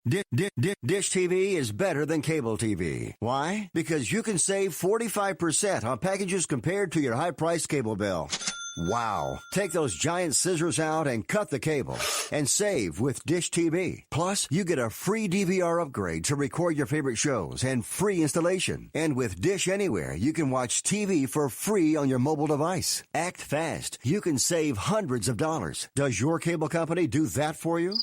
Dish TV is better than cable TV. Why? Because you can save 45% on packages compared to your high-priced cable bill. Wow. Take those giant scissors out and cut the cable and save with Dish TV. Plus, you get a free DVR upgrade to record your favorite shows and free installation. And with Dish Anywhere, you can watch TV for free on your mobile device. Act fast. You can save hundreds of dollars. Does your cable company do that for you?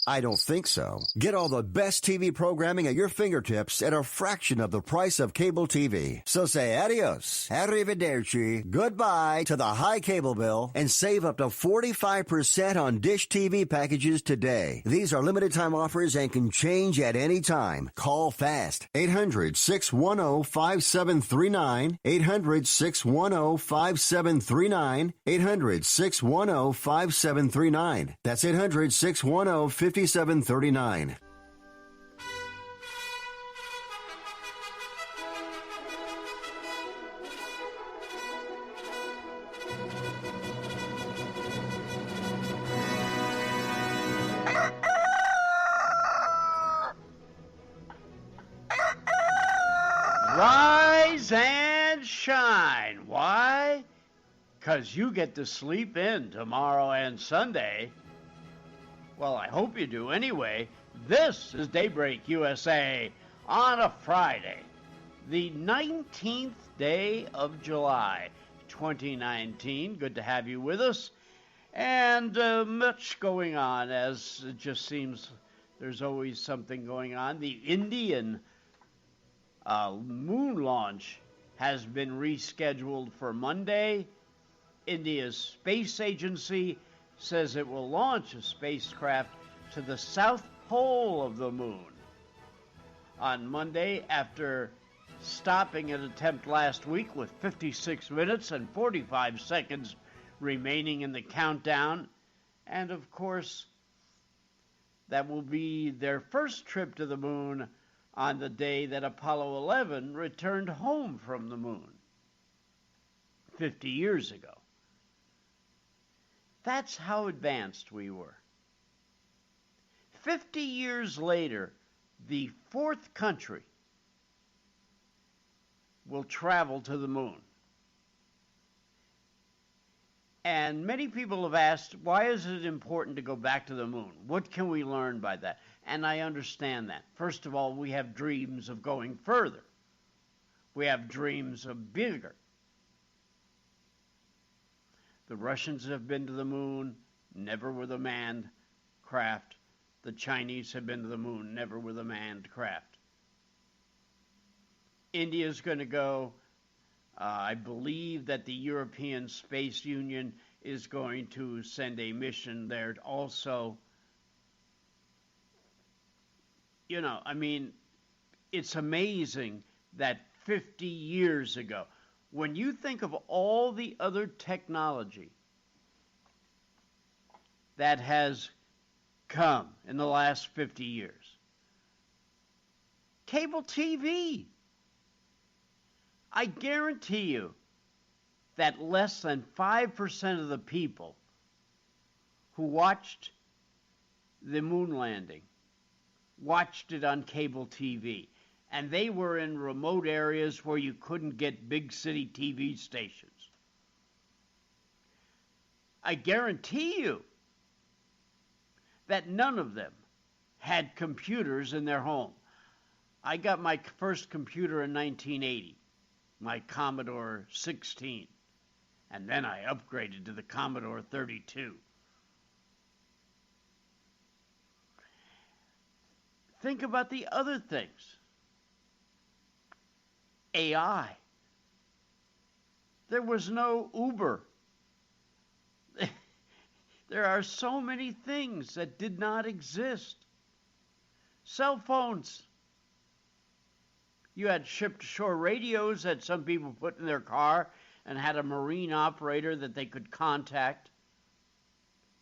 I don't think so. Get all the best TV programming at your fingertips at a fraction of the price of cable TV. So say adios, arrivederci, goodbye to the high cable bill and save up to 45% on Dish TV packages today. These are limited time offers and can change at any time. Call fast. 800-610-5739. 800-610-5739. 800-610-5739. That's 800-610-5739. 5739. Rise and shine. Why? 'Cause you get to sleep in tomorrow and Sunday. Well, I hope you do. Anyway, this is Daybreak USA on a Friday, the 19th day of July, 2019. Good to have you with us. And much going on, as it just seems there's always something going on. The Indian moon launch has been rescheduled for Monday. India's space agency says it will launch a spacecraft to the south pole of the moon on Monday after stopping an attempt last week with 56 minutes and 45 seconds remaining in the countdown. And of course, that will be their first trip to the moon on the day that Apollo 11 returned home from the moon 50 years ago. That's how advanced we were. 50 years later, the fourth country will travel to the moon. And many people have asked, why is it important to go back to the moon? What can we learn by that? And I understand that. First of all, we have dreams of going further. We have dreams of bigger. The Russians have been to the moon, never with a manned craft. The Chinese have been to the moon, never with a manned craft. India's going to go. I believe that the European Space Union is going to send a mission there also. You know, I mean, it's amazing that 50 years ago, when you think of all the other technology that has come in the last 50 years, cable TV, I guarantee you that less than 5% of the people who watched the moon landing watched it on cable TV. And they were in remote areas where you couldn't get big city TV stations. I guarantee you that none of them had computers in their home. I got my first computer in 1980, my Commodore 16, and then I upgraded to the Commodore 32. Think about the other things. AI. There was no Uber. There are so many things that did not exist. Cell phones. You had ship-to-shore radios that some people put in their car and had a marine operator that they could contact.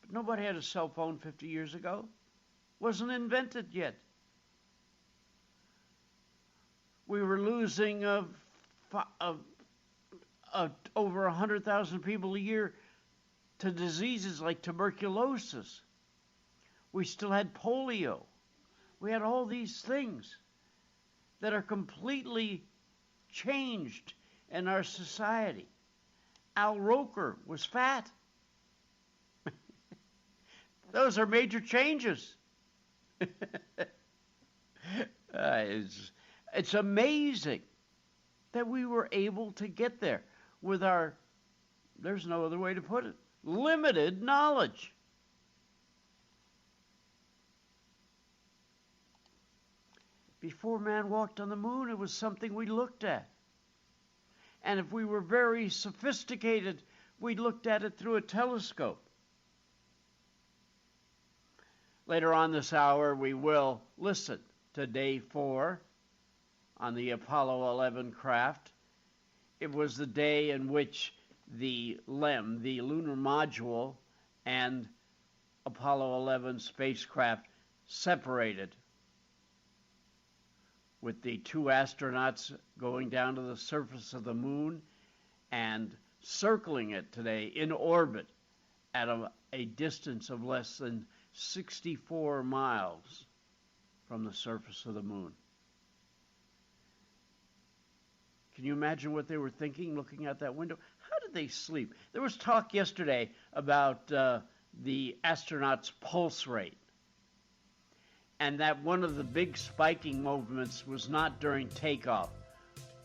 But nobody had a cell phone 50 years ago. Wasn't invented yet. We were losing over 100,000 people a year to diseases like tuberculosis. We still had polio. We had all these things that are completely changed in our society. Al Roker was fat. Those are major changes. It's amazing that we were able to get there with our, there's no other way to put it, limited knowledge. Before man walked on the moon, it was something we looked at. And if we were very sophisticated, we looked at it through a telescope. Later on this hour, we will listen to day 4 on the Apollo 11 craft. It was the day in which the LEM, the lunar module, and Apollo 11 spacecraft separated, with the 2 astronauts going down to the surface of the moon and circling it today in orbit at a distance of less than 64 miles from the surface of the moon. Can you imagine what they were thinking looking out that window? How did they sleep? There was talk yesterday about the astronauts' pulse rate, and that one of the big spiking movements was not during takeoff,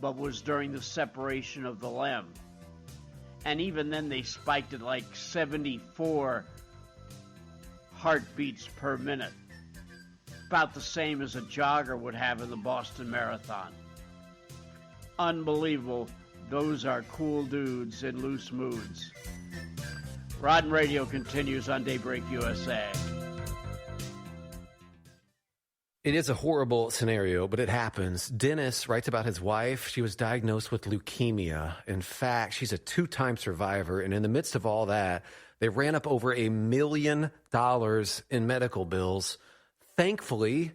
but was during the separation of the LEM. And even then they spiked at like 74 heartbeats per minute, about the same as a jogger would have in the Boston Marathon. Unbelievable. Those are cool dudes in loose moods. Rod and Radio continues on Daybreak USA. It is a horrible scenario, but it happens. Dennis writes about his wife. She was diagnosed with leukemia. In fact, she's a 2-time survivor. And in the midst of all that, they ran up over $1 million in medical bills. Thankfully,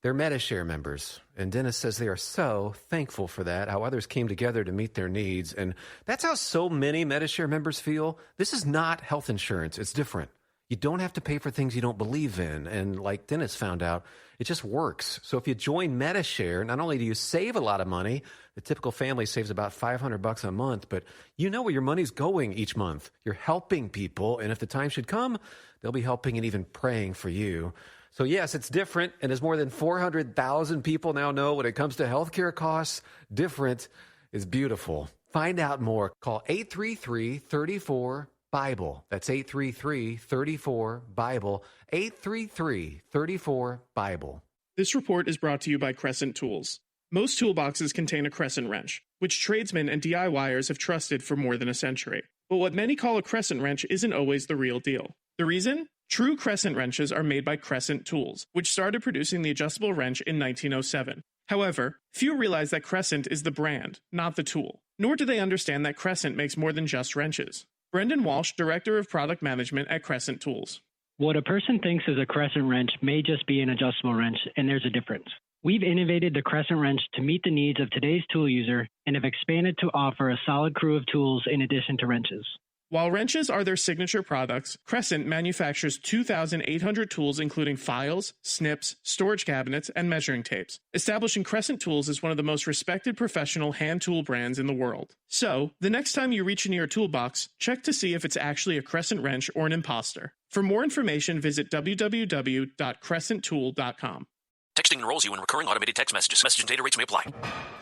they're MediShare members. And Dennis says they are so thankful for that, how others came together to meet their needs. And that's how so many MediShare members feel. This is not health insurance. It's different. You don't have to pay for things you don't believe in. And like Dennis found out, it just works. So if you join MediShare, not only do you save a lot of money, the typical family saves about $500 a month, but you know where your money's going each month. You're helping people, and if the time should come, they'll be helping and even praying for you. So yes, it's different, and as more than 400,000 people now know when it comes to healthcare costs, different is beautiful. Find out more. Call 833-34-BIBLE. That's 833-34-BIBLE. 833-34-BIBLE. This report is brought to you by Crescent Tools. Most toolboxes contain a crescent wrench, which tradesmen and DIYers have trusted for more than a century. But what many call a crescent wrench isn't always the real deal. The reason? True crescent wrenches are made by Crescent Tools, which started producing the adjustable wrench in 1907. However, few realize that Crescent is the brand, not the tool. Nor do they understand that Crescent makes more than just wrenches. Brendan Walsh, Director of Product Management at Crescent Tools. What a person thinks is a crescent wrench may just be an adjustable wrench, and there's a difference. We've innovated the crescent wrench to meet the needs of today's tool user and have expanded to offer a solid crew of tools in addition to wrenches. While wrenches are their signature products, Crescent manufactures 2,800 tools including files, snips, storage cabinets, and measuring tapes, establishing Crescent Tools as one of the most respected professional hand tool brands in the world. So, the next time you reach into your toolbox, check to see if it's actually a crescent wrench or an imposter. For more information, visit www.crescenttool.com. Texting enrolls you in recurring automated text messages. Message and data rates may apply.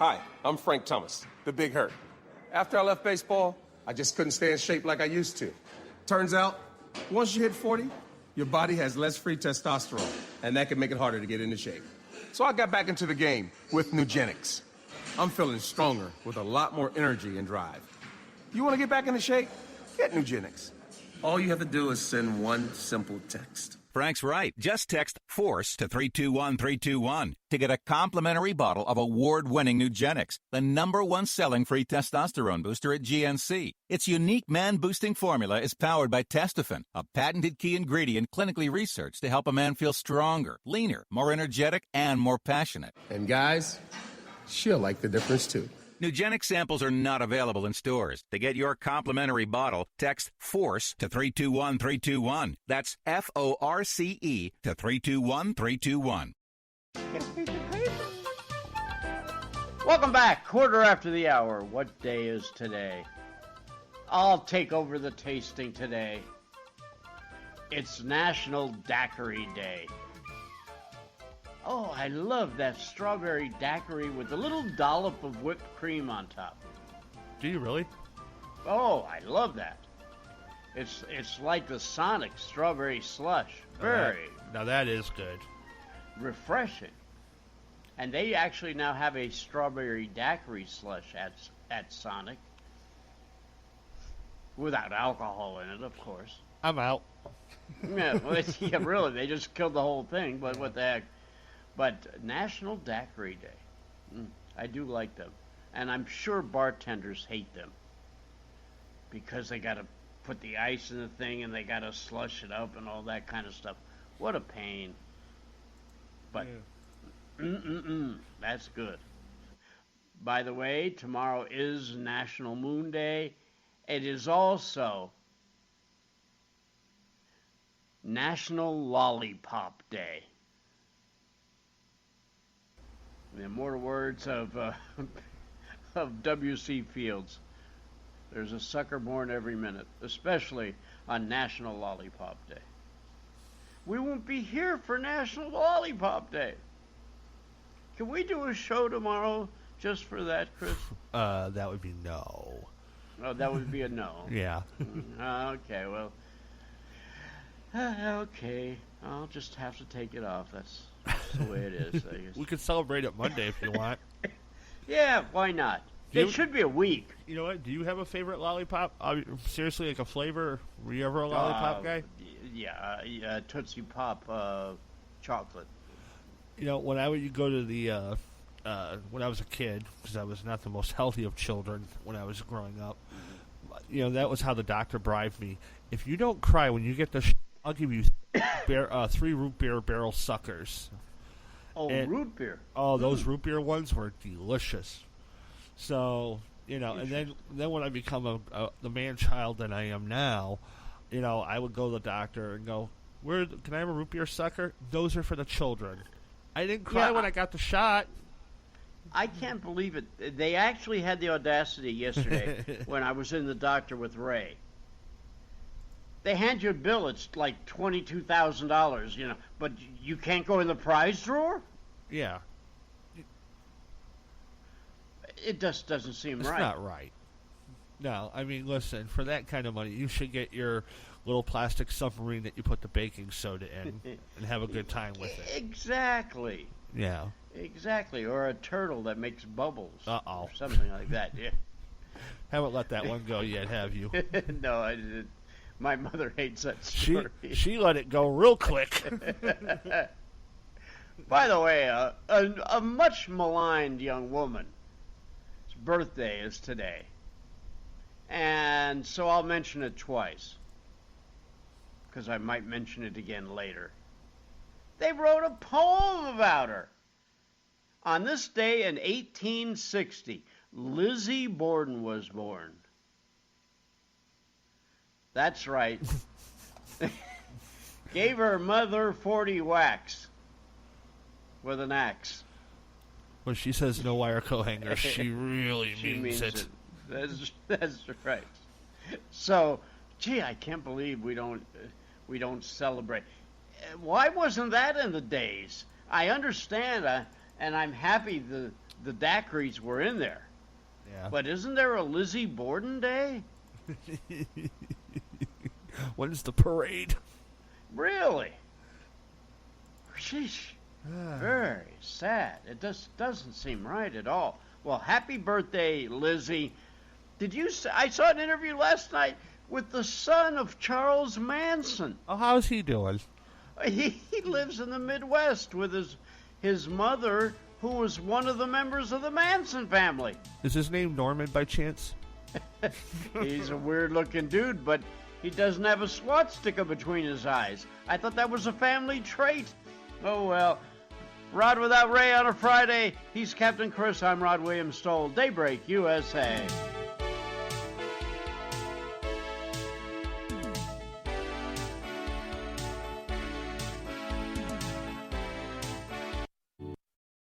Hi, I'm Frank Thomas, the Big Hurt. After I left baseball, I just couldn't stay in shape like I used to. Turns out, once you hit 40, your body has less free testosterone, and that can make it harder to get into shape. So I got back into the game with Nugenics. I'm feeling stronger with a lot more energy and drive. You want to get back into shape? Get Nugenics. All you have to do is send one simple text. Frank's right. Just text FORCE to 321-321 to get a complimentary bottle of award-winning Nugenics, the #1 selling free testosterone booster at GNC. Its unique man-boosting formula is powered by Testofen, a patented key ingredient clinically researched to help a man feel stronger, leaner, more energetic, and more passionate. And guys, she'll like the difference too. Nugenic samples are not available in stores. To get your complimentary bottle, text FORCE to 321-321. That's FORCE to 321-321. Can't beat the cable. Welcome back. Quarter after the hour. What day is today? I'll take over the tasting today. It's National Daiquiri Day. Oh, I love that strawberry daiquiri with a little dollop of whipped cream on top. Do you really? Oh, I love that. It's like the Sonic strawberry slush. Very Now that is good. refreshing. And they actually now have a strawberry daiquiri slush at Sonic. Without alcohol in it, of course. I'm out. Yeah, well, yeah, really, they just killed the whole thing, but what the heck. But National Daiquiri Day. I do like them. And I'm sure bartenders hate them. Because they got to put the ice in the thing and they got to slush it up and all that kind of stuff. What a pain. But, that's good. By the way, tomorrow is National Moon Day. It is also National Lollipop Day. In the immortal words of W.C. Fields, there's a sucker born every minute, especially on National Lollipop Day. We won't be here for National Lollipop Day. Can we do a show tomorrow just for that, Chris? That would be no. Oh, that would be a no. Yeah. Okay, well. Okay, I'll just have to take it off. That's the way it is, I guess. We could celebrate it Monday if you want. Yeah, why not? It should be a week. You know what? Do you have a favorite lollipop? Seriously, like a flavor? Were you ever a lollipop guy? Yeah, Tootsie Pop chocolate. You know, when I would go to the when I was a kid, because I was not the most healthy of children when I was growing up, you know, that was how the doctor bribed me. If you don't cry when you get the I'll give you 3 root beer barrel suckers. Oh, and, root beer. Oh, those root beer ones were delicious. So, you know, and then when I become the man-child that I am now, you know, I would go to the doctor and go, can I have a root beer sucker? Those are for the children. I didn't cry when I got the shot. I can't believe it. They actually had the audacity yesterday when I was in the doctor with Ray. They hand you a bill, it's like $22,000, you know, but you can't go in the prize drawer? Yeah. It just doesn't seem right. It's not right. No, I mean, listen, for that kind of money, you should get your little plastic submarine that you put the baking soda in and have a good time with it. Exactly. Yeah. Exactly, or a turtle that makes bubbles. Uh-oh. Or something like that, yeah. Haven't let that one go yet, have you? No, I didn't. My mother hates that story. She let it go real quick. By the way, a much maligned young woman's birthday is today. And so I'll mention it twice. Because I might mention it again later. They wrote a poem about her. On this day in 1860, Lizzie Borden was born. That's right. Gave her mother 40 whacks with an axe. When she says no wire co-hanger, she really means it. That's right. So, gee, I can't believe we don't celebrate. Why wasn't that in the days? I understand, and I'm happy the daiquiris were in there. Yeah. But isn't there a Lizzie Borden Day? When's the parade? Really? Sheesh. Very sad. It just doesn't seem right at all. Well, happy birthday, Lizzie. I saw an interview last night with the son of Charles Manson. Oh, how's he doing? He lives in the Midwest with his mother, who was one of the members of the Manson family. Is his name Norman by chance? He's a weird-looking dude, but he doesn't have a swastika between his eyes. I thought that was a family trait. Oh, well. Rod Without Ray on a Friday. He's Captain Chris. I'm Rod Williams Stoll. Daybreak, USA.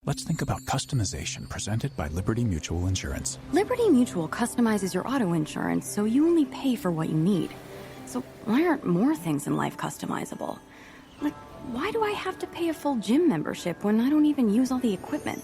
Let's think about customization presented by Liberty Mutual Insurance. Liberty Mutual customizes your auto insurance so you only pay for what you need. So why aren't more things in life customizable? Like, why do I have to pay a full gym membership when I don't even use all the equipment?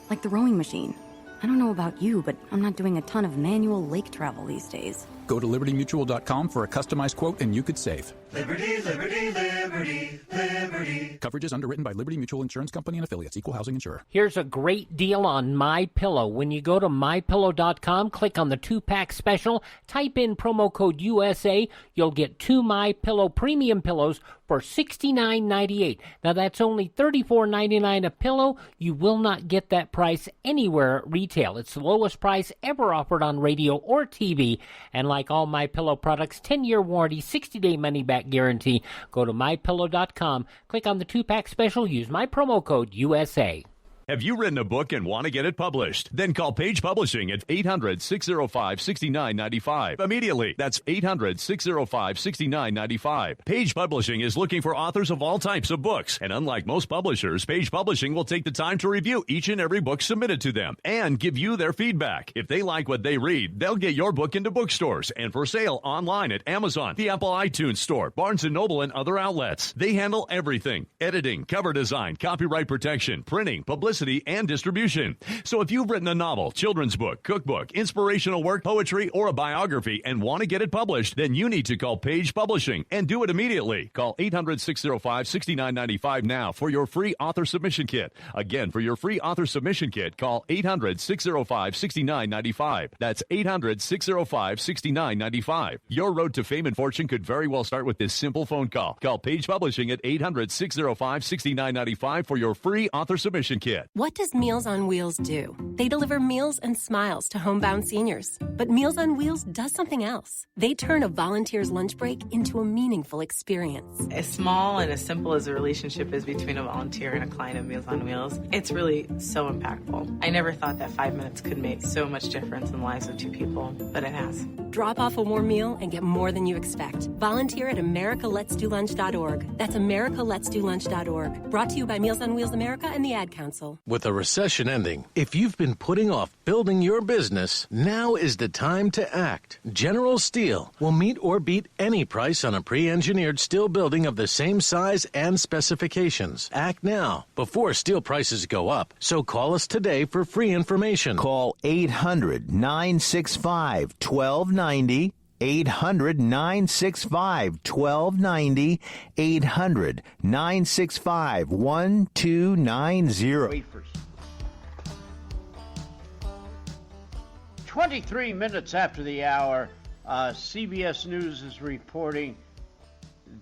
Like the rowing machine. I don't know about you, but I'm not doing a ton of manual lake travel these days. Go to libertymutual.com for a customized quote and you could save. Liberty, liberty, liberty, liberty. Coverage is underwritten by Liberty Mutual Insurance Company and affiliates. Equal housing insurer. Here's a great deal on MyPillow. When you go to MyPillow.com, click on the 2-pack special, type in promo code USA, you'll get 2 MyPillow premium pillows for $69.98. Now that's only $34.99 a pillow. You will not get that price anywhere at retail. It's the lowest price ever offered on radio or TV. And like all MyPillow products, 10-year warranty, 60-day money-back guarantee. Go to MyPillow.com, click on the 2-pack special, use my promo code USA. Have you written a book and want to get it published? Then call Page Publishing at 800-605-6995 immediately. That's 800-605-6995. Page Publishing is looking for authors of all types of books. And unlike most publishers, Page Publishing will take the time to review each and every book submitted to them and give you their feedback. If they like what they read, they'll get your book into bookstores and for sale online at Amazon, the Apple iTunes Store, Barnes & Noble, and other outlets. They handle everything: editing, cover design, copyright protection, printing, publicity, and distribution. So if you've written a novel, children's book, cookbook, inspirational work, poetry, or a biography and want to get it published, then you need to call Page Publishing and do it immediately. Call 800-605-6995 now for your free author submission kit. Again, for your free author submission kit, call 800-605-6995. That's 800-605-6995. Your road to fame and fortune could very well start with this simple phone call. Call Page Publishing at 800-605-6995 for your free author submission kit. What does Meals on Wheels do? They deliver meals and smiles to homebound seniors. But Meals on Wheels does something else. They turn a volunteer's lunch break into a meaningful experience. As small and as simple as the relationship is between a volunteer and a client of Meals on Wheels, it's really so impactful. I never thought that 5 minutes could make so much difference in the lives of two people, but it has. Drop off a warm meal and get more than you expect. Volunteer at americaletsdolunch.org. That's americaletsdolunch.org. Brought to you by Meals on Wheels America and the Ad Council. With a recession ending, if you've been putting off building your business, now is the time to act. General Steel will meet or beat any price on a pre-engineered steel building of the same size and specifications. Act now, before steel prices go up. So call us today for free information. Call 800-965-1290. 800-965-1290. 800-965-1290. Wafers. 23 minutes after the hour, CBS News is reporting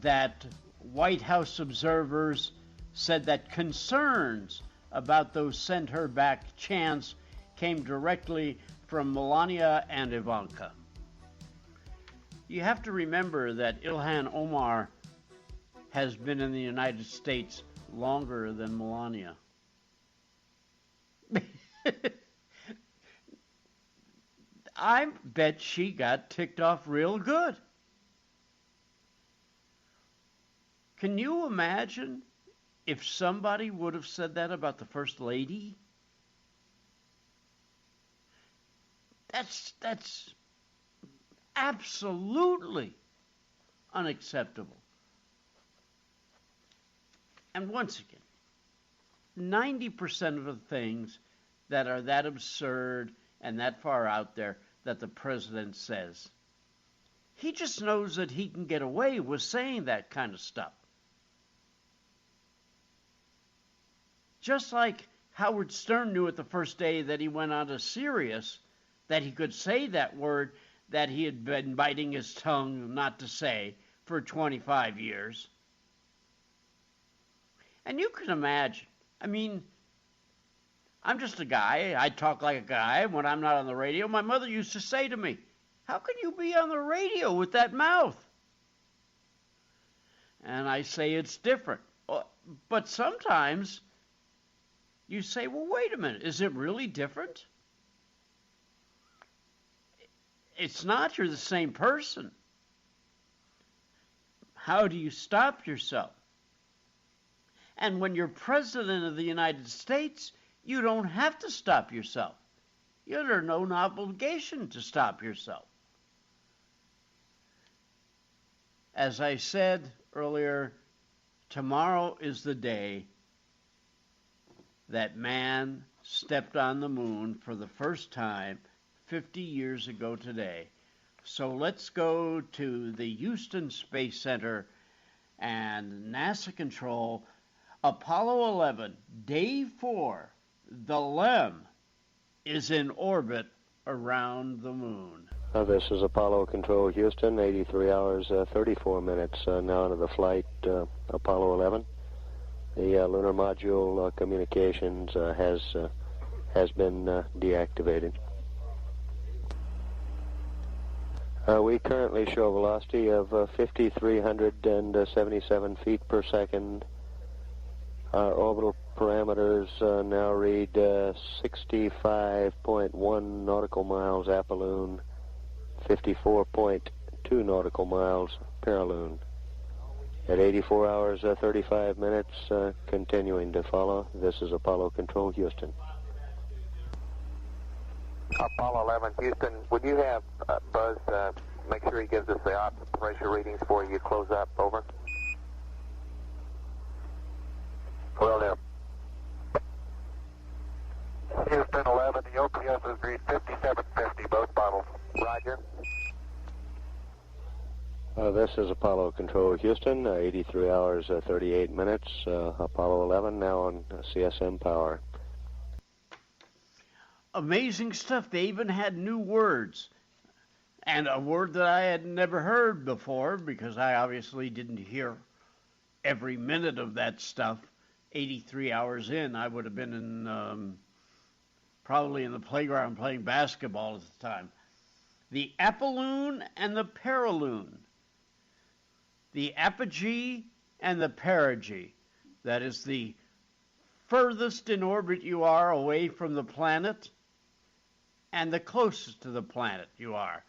that White House observers said that concerns about those send her back chants came directly from Melania and Ivanka. You have to remember that Ilhan Omar has been in the United States longer than Melania. I bet she got ticked off real good. Can you imagine if somebody would have said that about the First Lady? That's absolutely unacceptable. And once again, 90% of the things that are that absurd and that far out there that the president says, he just knows that he can get away with saying that kind of stuff. Just like Howard Stern knew at the first day that he went on to Sirius that he could say that word that he had been biting his tongue not to say for 25 years. And you can imagine, I mean, I'm just a guy. I talk like a guy when I'm not on the radio. My mother used to say to me, how can you be on the radio with that mouth? And I say it's different. But sometimes you say, well, wait a minute. Is it really different? It's not. You're the same person. How do you stop yourself? And when you're president of the United States, You don't have to stop yourself. You're under no obligation to stop yourself. As I said earlier, tomorrow is the day that man stepped on the moon for the first time 50 years ago today. So let's go to the Houston Space Center and NASA control. Apollo 11, day 4, the LEM is in orbit around the moon. This is Apollo Control Houston, 83 hours, 34 minutes now into the flight, Apollo 11. The lunar module communications has been deactivated. We currently show a velocity of 5,377 feet per second. Our orbital parameters now read 65.1 nautical miles apoloon, 54.2 nautical miles paraloon. At 84 hours, 35 minutes, continuing to follow. This is Apollo Control Houston. Apollo 11, Houston, would you have Buzz make sure he gives us the ops pressure readings before you close up? Over. Will do. Houston 11, the OPS is read 5750, both bottles. Roger. This is Apollo Control Houston, 83 hours, 38 minutes. Apollo 11 now on CSM power. Amazing stuff. They even had new words. And a word that I had never heard before, because I obviously didn't hear every minute of that stuff. 83 hours in, I would have been in probably in the playground playing basketball at the time. The apoloon and the paraloon. The apogee and the perigee. That is the furthest in orbit you are away from the planet and the closest to the planet you are.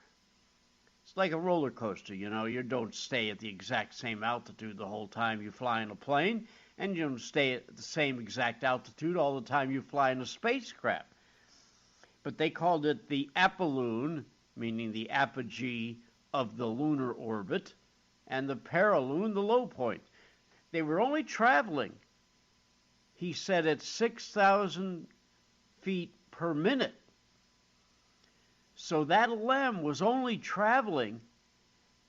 It's like a roller coaster, you know. You don't stay at the exact same altitude the whole time you fly in a plane, and you don't stay at the same exact altitude all the time you fly in a spacecraft. But they called it the apoloon, meaning the apogee of the lunar orbit, and the paraloon, the low point. They were only traveling, he said, at 6,000 feet per minute. So that LEM was only traveling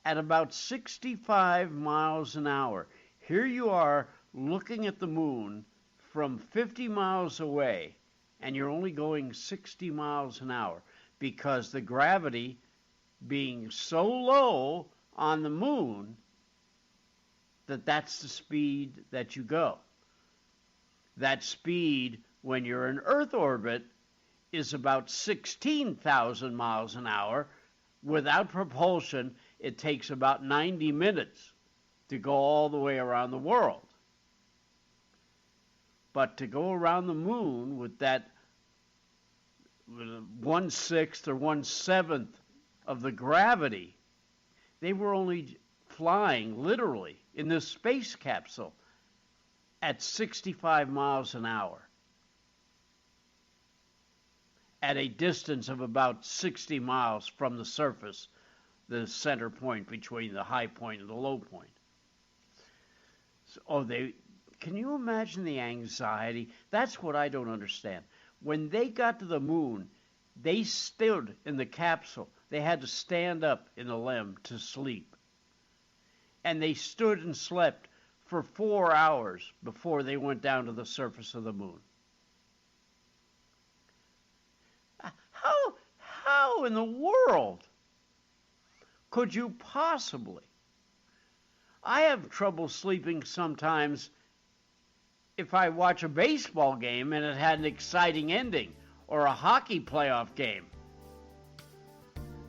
at about 65 miles an hour. Here you are looking at the moon from 50 miles away, and you're only going 60 miles an hour because the gravity being so low on the moon that's the speed that you go. That speed when you're in Earth orbit is about 16,000 miles an hour. Without propulsion, it takes about 90 minutes to go all the way around the world. But to go around the moon with that 1/6 or 1/7 of the gravity, they were only flying literally in this space capsule at 65 miles an hour at a distance of about 60 miles from the surface, the center point between the high point and the low point. So, can you imagine the anxiety? That's what I don't understand. When they got to the moon, they stood in the capsule. They had to stand up in the LEM to sleep. And they stood and slept for 4 hours before they went down to the surface of the moon. How in the world could you possibly? I have trouble sleeping sometimes if I watch a baseball game and it had an exciting ending, or a hockey playoff game.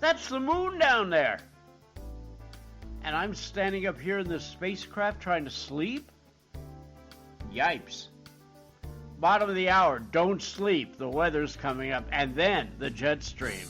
That's the moon down there. And I'm standing up here in this spacecraft trying to sleep? Yipes. Bottom of the hour, don't sleep. The weather's coming up. And then the jet stream.